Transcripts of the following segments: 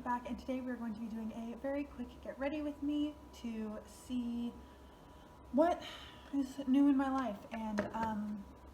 back, and today we're going to be doing a very quick get ready with me to see what is new in my life and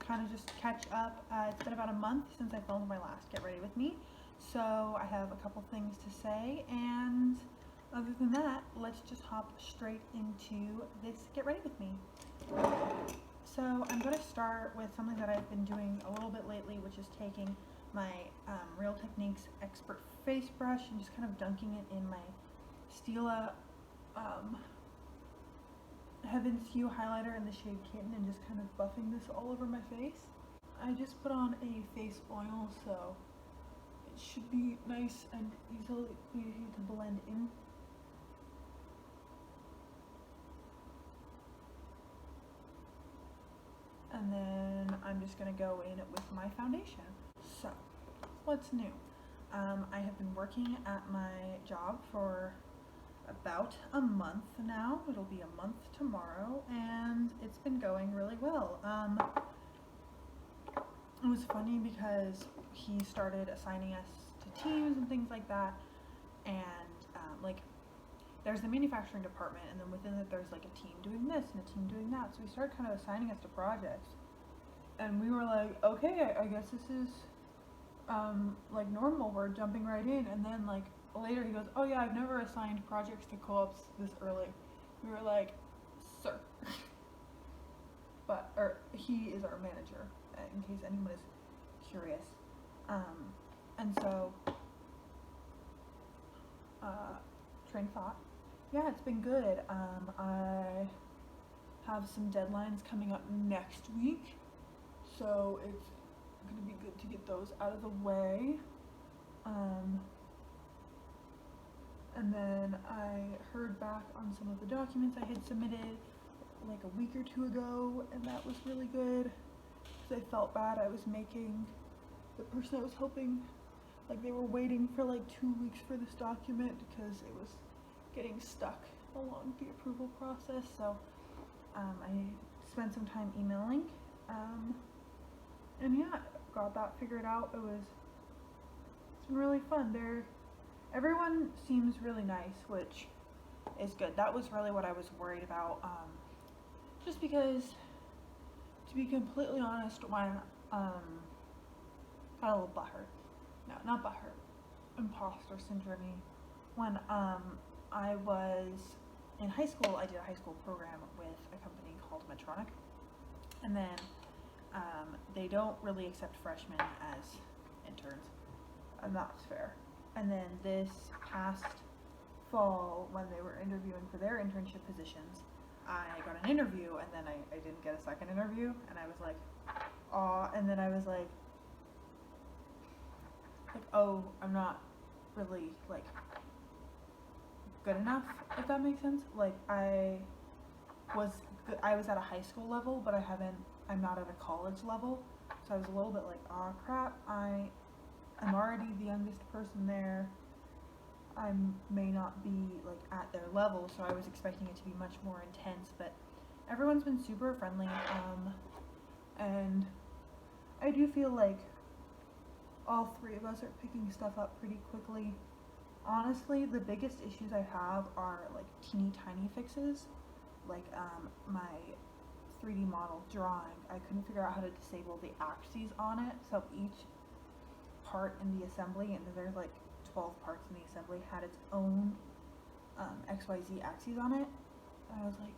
kind of just catch up. It's been about a month since I filmed my last get ready with me, so I have a couple things to say, and other than that, let's just hop straight into this get ready with me. So I'm going to start with something that I've been doing a little bit lately, which is taking my Real Techniques Expert Face Brush and just kind of dunking it in my Stila Heaven's Hue highlighter in the shade Kitten and just kind of buffing this all over my face. I just put on a face oil, so it should be nice and easy to blend in. And then I'm just going to go in with my foundation. So, what's new? I have been working at my job for about a month now. It'll be a month tomorrow, and it's been going really well. It was funny because he started assigning us to teams and things like that, and like there's the manufacturing department, and then within it there's like a team doing this and a team doing that. So he started kind of assigning us to projects, and we were like, okay, I guess this is like normal, we're jumping right in. And then like later he goes, oh yeah, I've never assigned projects to co-ops this early. We were like, sir. Or he is our manager, in case anyone is curious. And so train of thought, yeah, it's been good. I have some deadlines coming up next week, so it's gonna be good to get those out of the way. And then I heard back on some of the documents I had submitted like a week or two ago, and that was really good because I felt bad. I was making the person I was helping, like, they were waiting for like 2 weeks for this document because it was getting stuck along the approval process. So I spent some time emailing, and yeah, got that figured out. It's been really fun. Everyone seems really nice, which is good. That was really what I was worried about, just because, to be completely honest, when got a little butthurt. No, not butthurt. Imposter syndrome. When I was in high school, I did a high school program with a company called Medtronic, and then they don't really accept freshmen as interns, and that's fair. And then this past fall, when they were interviewing for their internship positions, I got an interview, and then I didn't get a second interview, and I was like, aw, and then I was like, oh, I'm not really, like, good enough, if that makes sense. Like, I was at a high school level, but I'm not at a college level, so I was a little bit like, aw, crap, I'm already the youngest person there. I may not be like at their level, so I was expecting it to be much more intense, but everyone's been super friendly, and I do feel like all three of us are picking stuff up pretty quickly. Honestly, the biggest issues I have are like teeny tiny fixes, like my 3D model drawing. I couldn't figure out how to disable the axes on it, so each part in the assembly, and there's like 12 parts in the assembly, had its own XYZ axes on it. And I was like,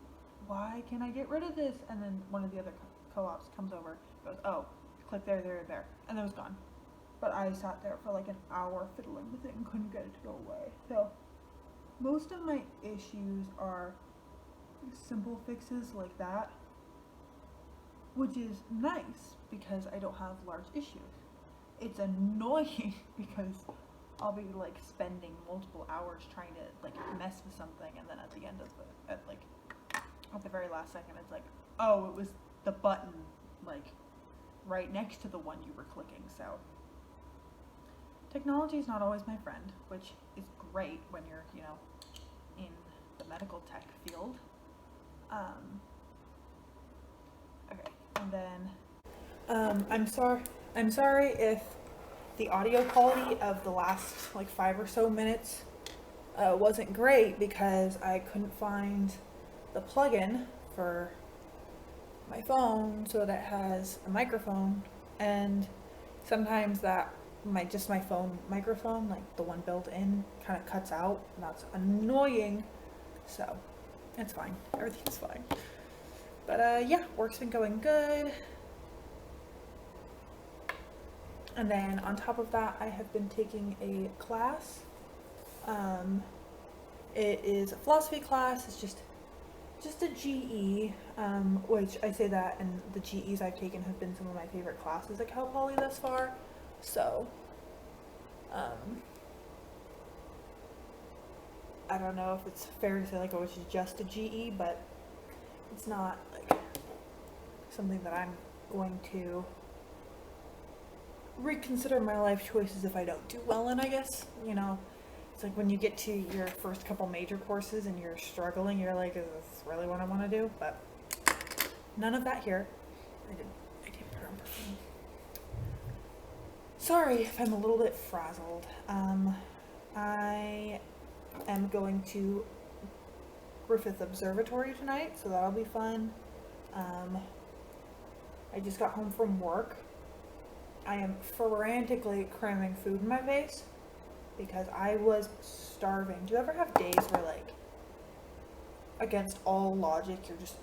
why can't I get rid of this? And then one of the other co-ops comes over, goes, oh, click there, and it was gone. But I sat there for like an hour fiddling with it and couldn't get it to go away. So most of my issues are simple fixes like that, which is nice because I don't have large issues. It's annoying because I'll be like spending multiple hours trying to like mess with something, and then at the end of at the very last second, it's like, oh, it was the button like right next to the one you were clicking. So technology is not always my friend, which is great when you're, in the medical tech field. Okay, and then I'm sorry if the audio quality of the last like 5 or so minutes wasn't great because I couldn't find the plugin for my phone so that it has a microphone, and sometimes that my phone microphone, like the one built in, kind of cuts out, and that's annoying. So it's fine, everything's fine. But yeah, work's been going good. And then on top of that, I have been taking a class. It is a philosophy class. It's just a GE, which I say that, and the GEs I've taken have been some of my favorite classes at Cal Poly thus far. So, I don't know if it's fair to say like, oh, it's just a GE, but it's not like something that I'm going to reconsider my life choices if I don't do well in, I guess. You know, it's like when you get to your first couple major courses and you're struggling, you're like, is this really what I want to do? But none of that here. I didn't put on perfume. Sorry if I'm a little bit frazzled. I am going to Griffith Observatory tonight, so that'll be fun. I just got home from work. I am frantically cramming food in my face because I was starving. Do you ever have days where, like, against all logic, you're just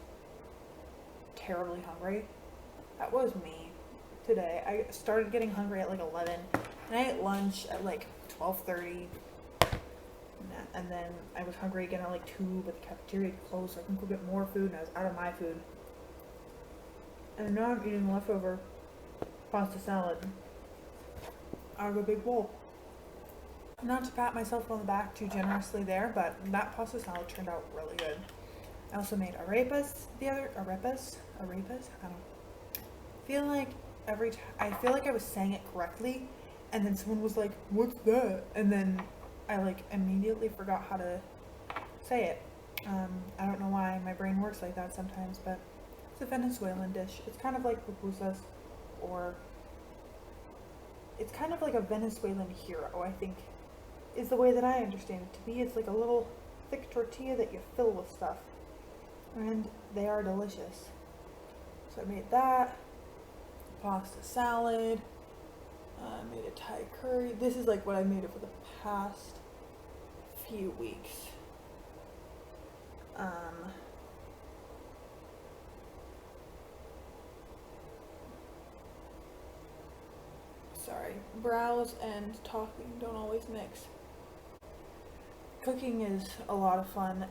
terribly hungry? That was me today. I started getting hungry at like 11, and I ate lunch at like 12:30, and then I was hungry again at like 2, but the cafeteria closed, so I couldn't go get more food, and I was out of my food. And now I'm eating leftover pasta salad out of a big bowl. Not to pat myself on the back too generously there, but that pasta salad turned out really good. I also made arepas arepas? I don't feel like I feel like I was saying it correctly, and then someone was like, what's that? And then I like immediately forgot how to say it. I don't know why my brain works like that sometimes, but it's a Venezuelan dish. It's kind of like pupusas, or it's kind of like a Venezuelan hero, I think, is the way that I understand it to be. It's like a little thick tortilla that you fill with stuff, and they are delicious. So I made that, pasta salad, I made a Thai curry. This is like what I made over the past few weeks. Sorry, browse and talking don't always mix. Cooking is a lot of fun.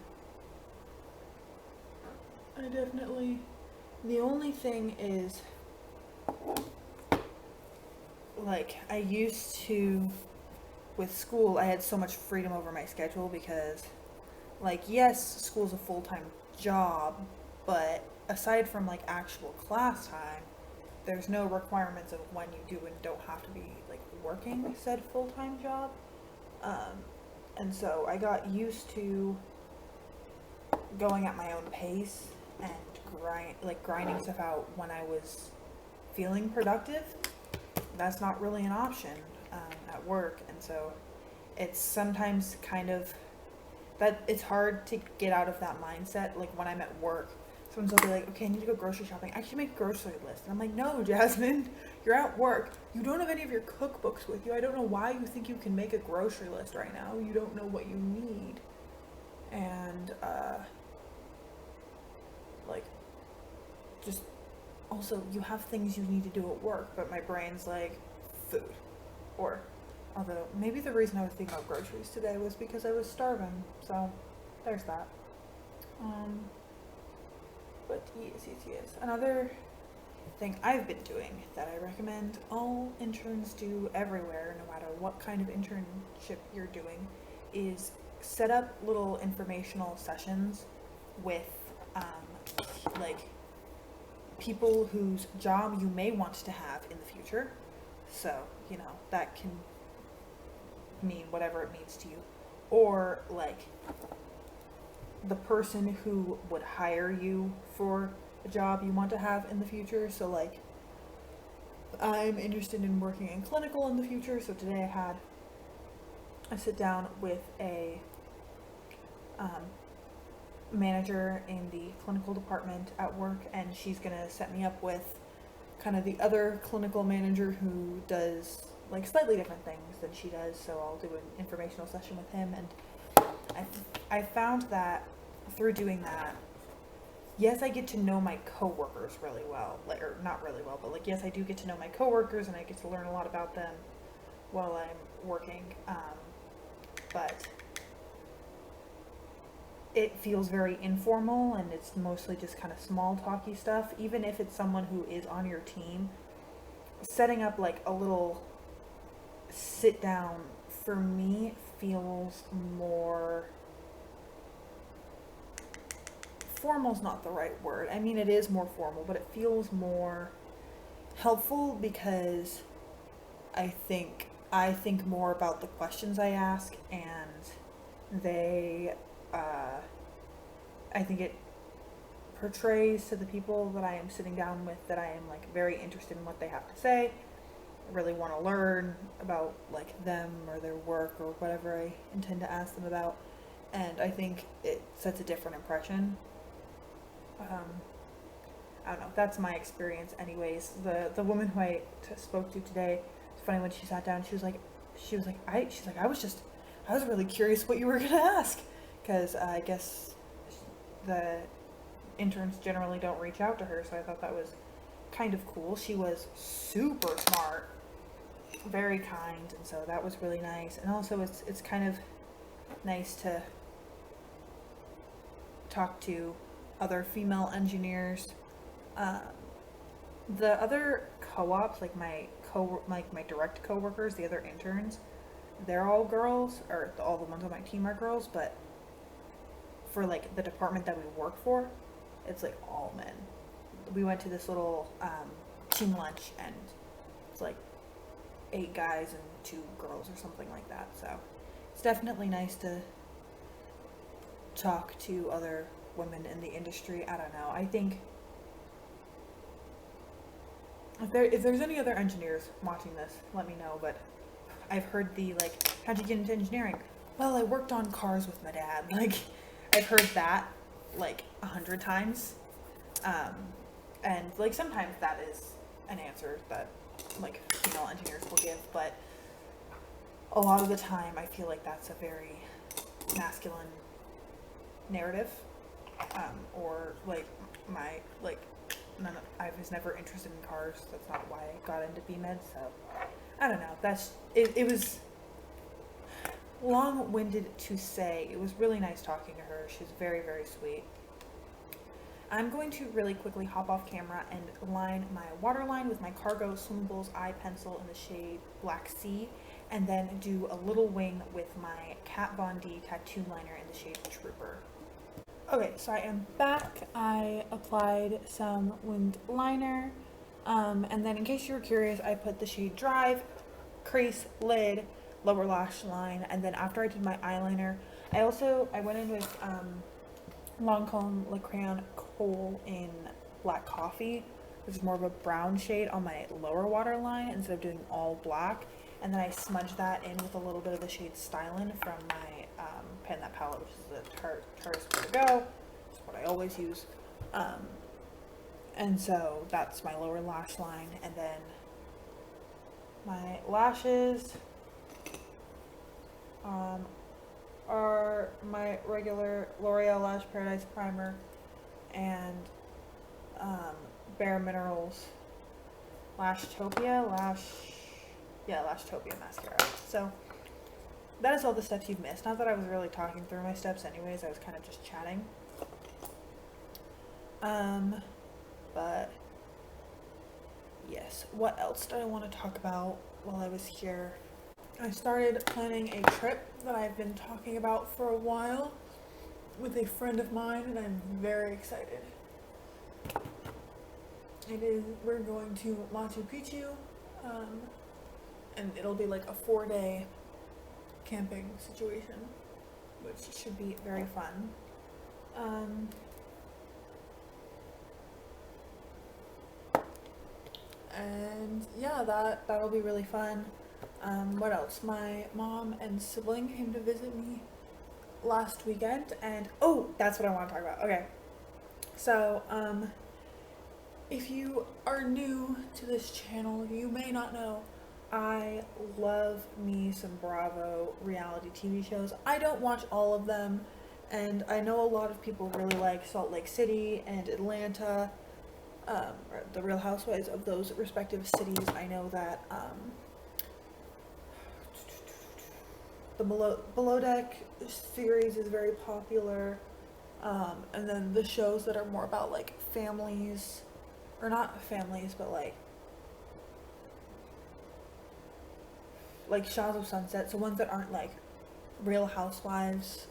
The only thing is, like, I used to, with school, I had so much freedom over my schedule because, like, yes, school's a full-time job, but aside from, like, actual class time, there's no requirements of when you do and don't have to be, like, working said full-time job. And so I got used to going at my own pace and grinding stuff out when I was feeling productive. That's not really an option at work, and so it's sometimes kind of that it's hard to get out of that mindset. Like when I'm at work, someone's will be like, okay, I need to go grocery shopping. I should make a grocery list. And I'm like, no, Jasmine, you're at work. You don't have any of your cookbooks with you. I don't know why you think you can make a grocery list right now. You don't know what you need. And, like, just, also, you have things you need to do at work, but my brain's like, food. Or, although, maybe the reason I was thinking about groceries today was because I was starving. So, there's that. But yes. Another thing I've been doing that I recommend all interns do everywhere, no matter what kind of internship you're doing, is set up little informational sessions with, like, people whose job you may want to have in the future. So, you know, that can mean whatever it means to you. Or, like, the person who would hire you for a job you want to have in the future. So, like, I'm interested in working in clinical in the future, so today I had a sit down with a manager in the clinical department at work, and she's gonna set me up with kind of the other clinical manager who does like slightly different things than she does. So I'll do an informational session with him, and I found that through doing that, yes, I get to know my coworkers really well, like, or not really well, but like, yes, I do get to know my coworkers, and I get to learn a lot about them while I'm working. But it feels very informal, and it's mostly just kind of small talky stuff. Even if it's someone who is on your team, setting up like a little sit down for me feels more formal's not the right word. I mean, it is more formal, but it feels more helpful because I think more about the questions I ask, and they I think it portrays to the people that I am sitting down with that I am like very interested in what they have to say. I really want to learn about like them or their work or whatever I intend to ask them about, and I think it sets a different impression. I don't know. That's my experience, anyways. The woman who I spoke to today, it's funny when she sat down. She's like, I was really curious what you were gonna ask, because I guess the interns generally don't reach out to her. So I thought that was kind of cool. She was super smart, very kind, and so that was really nice. And also, it's kind of nice to talk to other female engineers. The other co-ops, like my direct coworkers, the other interns, they're all girls, or all the ones on my team are girls, but for like the department that we work for, it's like all men. We went to this little team lunch, and it's like 8 guys and 2 girls or something like that. So it's definitely nice to talk to other women in the industry. I don't know. I think if there's any other engineers watching this, let me know. But I've heard the like, how'd you get into engineering? Well, I worked on cars with my dad. Like, I've heard that like 100 times. And like sometimes that is an answer that like female engineers will give, but a lot of the time I feel like that's a very masculine narrative. Or like I was never interested in cars. That's not why I got into BMed. So I don't know. It was long-winded to say. It was really nice talking to her. She's very, very sweet. I'm going to really quickly hop off camera and line my waterline with my Cargo Swimmables eye pencil in the shade Black Sea, and then do a little wing with my Kat Von D tattoo liner in the shade Trooper. Okay, so I am back. I applied some winged liner, and then in case you were curious, I put the shade Drive, crease, lid, lower lash line, and then after I did my eyeliner, I went in with Lancome Le Crayon Kohl in Black Coffee, which is more of a brown shade on my lower waterline instead of doing all black, and then I smudged that in with a little bit of the shade Stylin from my Pan That palette, which is the Tarte's Where to Go. It's what I always use. And so that's my lower lash line, and then my lashes are my regular L'Oreal Lash Paradise primer and Bare Minerals Lashtopia mascara. So that is all the steps you've missed. Not that I was really talking through my steps anyways, I was kind of just chatting. But yes, what else did I want to talk about while I was here? I started planning a trip that I've been talking about for a while with a friend of mine, and I'm very excited. We're going to Machu Picchu, and it'll be like a 4-day camping situation, which should be very fun. And yeah, that'll be really fun. What else? My mom and sibling came to visit me last weekend, and oh, that's what I want to talk about. Okay, so if you are new to this channel, you may not know I love me some Bravo reality TV shows. I don't watch all of them, and I know a lot of people really like Salt Lake City and Atlanta, or the Real Housewives of those respective cities. I know that the Below Deck series is very popular, and then the shows that are more about like families, or not families, but like Shaws of Sunset, so ones that aren't like Real Housewives.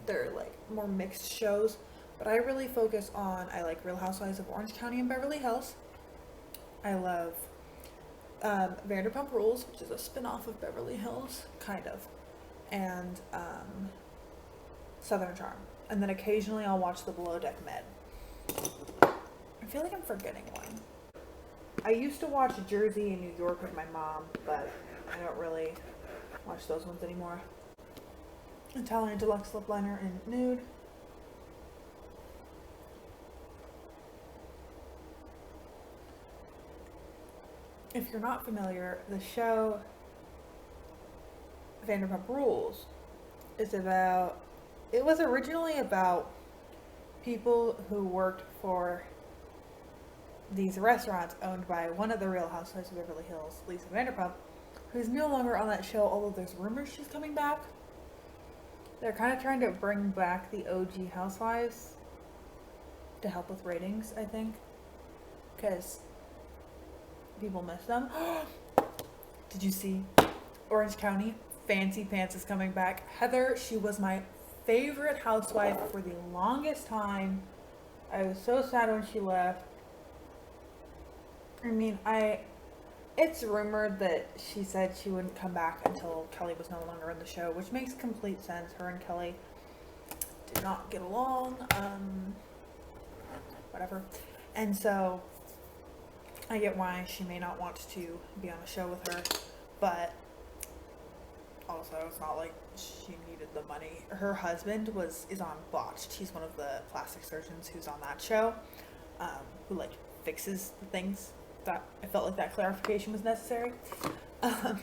They're like more mixed shows, but I really focus on, I like Real Housewives of Orange County and Beverly Hills. I love Vanderpump Rules, which is a spin-off of Beverly Hills, kind of, and Southern Charm. And then occasionally I'll watch the Below Deck Med. I feel like I'm forgetting one. I used to watch Jersey and New York with my mom, but I don't really watch those ones anymore. Italian Deluxe Lip Liner and Nude. If you're not familiar, the show Vanderpump Rules is about, it was originally about people who worked for these restaurants owned by one of the Real Housewives of Beverly Hills, Lisa Vanderpump, who's no longer on that show, although there's rumors she's coming back. They're kind of trying to bring back the OG Housewives to help with ratings, I think, because people miss them. Did you see Orange County? Fancy Pants is coming back. Heather, she was my favorite housewife for the longest time. I was so sad when she left. I mean, it's rumored that she said she wouldn't come back until Kelly was no longer in the show, which makes complete sense. Her and Kelly did not get along, whatever. And so I get why she may not want to be on the show with her, but also it's not like she needed the money. Her husband is on Botched. He's one of the plastic surgeons who's on that show, who like fixes the things. That I felt like that clarification was necessary. But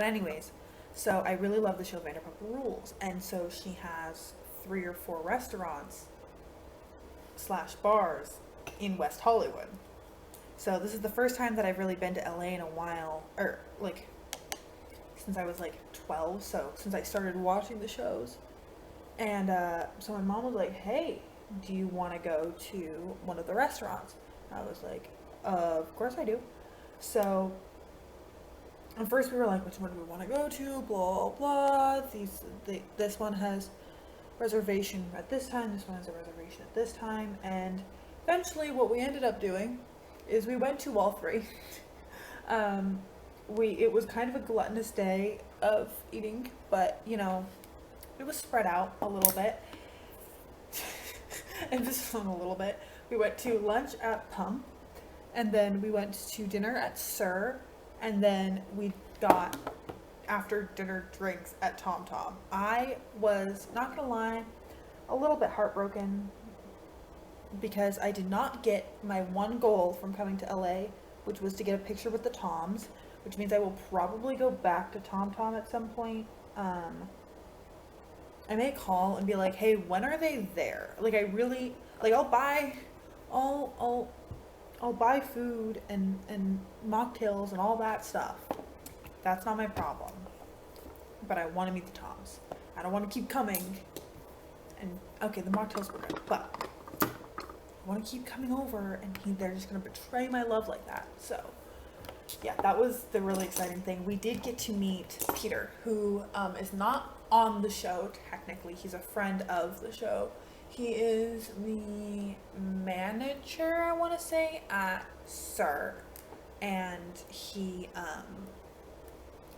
anyways, so I really love the show Vanderpump Rules, and so she has 3 or 4 restaurants / bars in West Hollywood. So this is the first time that I've really been to LA in a while, or like since I was like 12, so since I started watching the shows. And so my mom was like, hey, do you want to go to one of the restaurants? I was like, of course I do. So at first we were like, which one do we want to go to? Blah, blah. This one has reservation at this time. This one has a reservation at this time. And eventually what we ended up doing is we went to all 3. It was kind of a gluttonous day of eating, but you know, it was spread out a little bit. And just on a little bit. We went to lunch at Pump, and then we went to dinner at Sir, and then we got after dinner drinks at Tom Tom. I was, not gonna lie, a little bit heartbroken because I did not get my one goal from coming to LA, which was to get a picture with the Toms, which means I will probably go back to Tom Tom at some point. I may call and be like, hey, when are they there? Like, I really, like, I'll buy food and mocktails and all that stuff. That's not my problem. But I want to meet the Toms. I don't want to keep coming. And, okay, the mocktails were good, but I want to keep coming over and they're just going to betray my love like that. So, yeah, that was the really exciting thing. We did get to meet Peter, who is not on the show technically. He's a friend of the show. He is the manager, I want to say, at Sir. And he,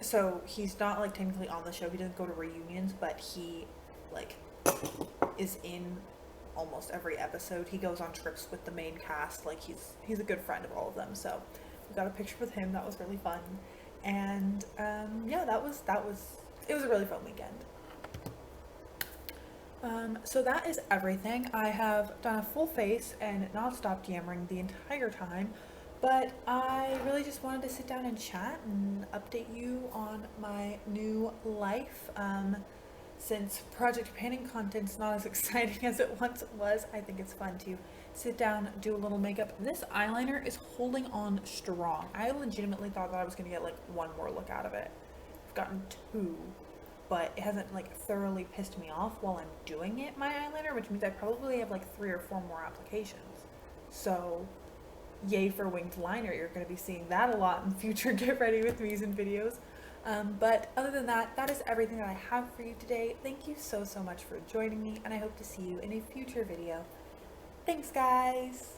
so he's not like technically on the show. He doesn't go to reunions, but he like is in almost every episode. He goes on trips with the main cast. Like he's a good friend of all of them. So we got a picture with him. That was really fun. And yeah, it was a really fun weekend. So that is everything. I have done a full face and not stopped yammering the entire time, but I really just wanted to sit down and chat and update you on my new life. Since project painting content's not as exciting as it once was, I think it's fun to sit down, do a little makeup. This eyeliner is holding on strong. I legitimately thought that I was gonna get like one more look out of it. I've gotten two, but it hasn't like thoroughly pissed me off while I'm doing it, my eyeliner, which means I probably have like 3 or 4 more applications. So yay for winged liner. You're going to be seeing that a lot in future Get Ready With Me's and videos. But other than that, that is everything that I have for you today. Thank you so much for joining me, and I hope to see you in a future video. Thanks, guys!